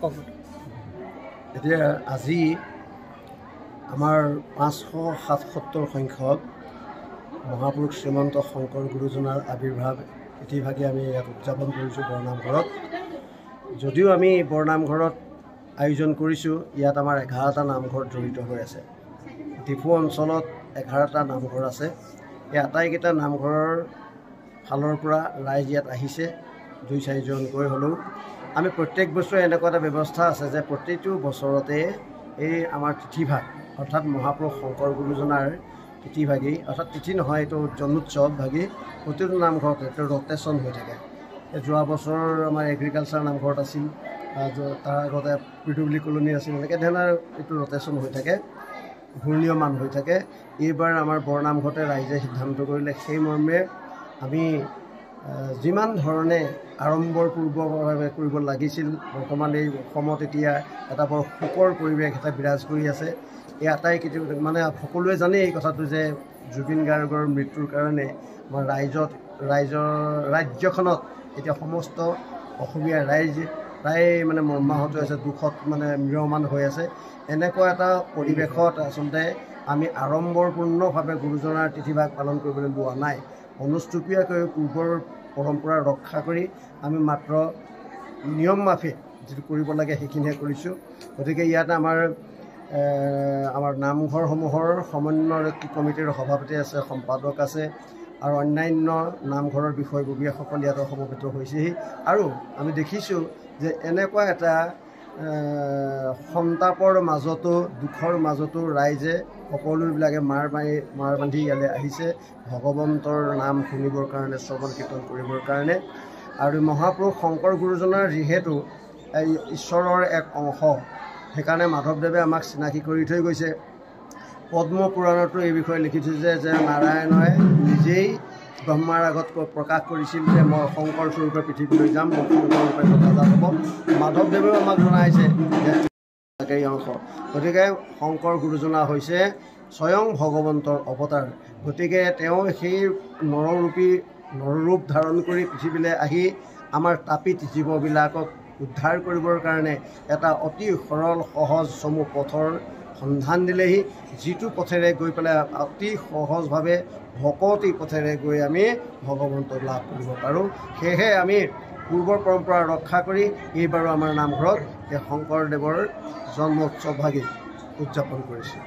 কওক। এতিয়া আজি আমাৰ 577 সংখ্যক মহাপুৰুষ শ্ৰীমন্ত শংকৰ গুৰুজনাৰ আৱিৰ্ভাৱ তিথিভাগে আমি ইয়াত উদযাপন কৰিছোঁ বৰনামঘৰত। যদিও আমি বৰনামঘৰত আয়োজন কৰিছোঁ, ইয়াত আমাৰ 11টা নামঘৰ জড়িত হৈ আছে। ডিফু অঞ্চলত 11টা নামঘৰ আছে। এই আটাইকেইটা নামঘৰৰ ফালৰ পৰা ৰাইজ ইয়াত আহিছে 2-4জনকৈ হ'লেও। আমি প্ৰত্যেক বছৰে এনেকুৱা এটা ব্যৱস্থা আছে যে প্ৰতিটো বছৰতে এই আমাৰ তিথিভাগ অৰ্থাৎ মহাপুৰুষ শংকৰ গুৰুজনাৰ তিথিভাগী, অৰ্থাৎ তিথি নহয়, এইটো জন্মোৎসৱ ভাগি প্ৰতিটো নামঘৰত এইটো ৰটেশ্যন হৈ থাকে। যোৱা বছৰ আমাৰ এগ্ৰিকালচাৰ নামঘৰত আছিল, তাৰ আগতে পিডব্লিউ কলনী আছিল, এনেকৈ ধৰণৰ এইটো ৰটেশ্যন হৈ থাকে, ঘূৰ্ণীয়মান হৈ থাকে। এইবাৰ আমাৰ বৰনামঘৰতে ৰাইজে সিদ্ধান্ত কৰিলে সেই মৰ্মে আমি যিমান ধৰণে আড়ম্বৰপূৰ্বকভাৱে কৰিব লাগিছিল, বৰ্তমান এই অসমত এতিয়া এটা বৰ শোকৰ পৰিৱেশ এটা বিৰাজ কৰি আছে। এই আটাইকেইটা মানে সকলোৱে জানে এই কথাটো যে জুবিন গাৰ্গৰ মৃত্যুৰ কাৰণে আমাৰ ৰাজ্যখনত এতিয়া সমস্ত অসমীয়া ৰাইজ প্ৰায় মানে মৰ্মাহত হৈছে, দুখত মানে ম্ৰিয়মান হৈ আছে। এনেকুৱা এটা পৰিৱেশত আচলতে আমি আড়ম্বৰপূৰ্ণভাৱে গুৰুজনাৰ তিথিভাগ পালন কৰিবলৈ লোৱা নাই। অনুষ্টুপীয়াকৈ পূৰ্বৰ পৰম্পৰা ৰক্ষা কৰি আমি মাত্ৰ নিয়ম মাফিক যিটো কৰিব লাগে সেইখিনিহে কৰিছোঁ। গতিকে ইয়াত আমাৰ নামঘৰসমূহৰ সমন্বয় কমিটিৰ সভাপতি আছে, সম্পাদক আছে আৰু অন্যান্য নামঘৰৰ বিষয়ববীয়াসকল ইয়াত সমবেত হৈছেহি। আৰু আমি দেখিছোঁ যে এনেকুৱা এটা সন্তাপৰ মাজতো, দুখৰ মাজতো ৰাইজে সকলোবিলাকে মাৰ বান্ধি ইয়ালৈ আহিছে ভগৱন্তৰ নাম শুনিবৰ কাৰণে, শ্ৰৱণ কীৰ্তন কৰিবৰ কাৰণে। আৰু মহাপুৰুষ শংকৰ গুৰুজনাৰ যিহেতু এই ঈশ্বৰৰ এক অংশ, সেইকাৰণে মাধৱদেৱে আমাক চিনাকি কৰি থৈ গৈছে। পদ্ম পুৰাণতো এই বিষয়ে লিখি থৈছে যে নাৰায়ণে নিজেই ব্ৰহ্মাৰ আগত প্ৰকাশ কৰিছিল যে মই শংকৰ স্বৰূপে পৃথিৱীলৈ যাম, মই শংকৰ ৰূপে ৰজাত হ'ব। মাধৱদেৱেও আমাক জনাইছে যে এই অংশ। গতিকে শংকৰ গুৰুজনা হৈছে স্বয়ং ভগৱন্তৰ অৱতাৰ। গতিকে তেওঁ সেই নৰৰূপ ধাৰণ কৰি পৃথিৱীলৈ আহি আমাৰ তাপিত জীৱবিলাকক উদ্ধাৰ কৰিবৰ কাৰণে এটা অতি সৰল সহজ চমু পথৰ সন্ধান দিলেহি, যিটো পথেৰে গৈ পেলাই অতি সহজভাৱে ভকতি পথেৰে গৈ আমি ভগৱন্তক লাভ কৰিব পাৰোঁ। সেয়েহে আমি পূৰ্বৰ পৰম্পৰা ৰক্ষা কৰি এইবাৰো আমাৰ নামঘৰত এই শংকৰদেৱৰ জন্মোৎসৱ ভাগি উদযাপন কৰিছোঁ।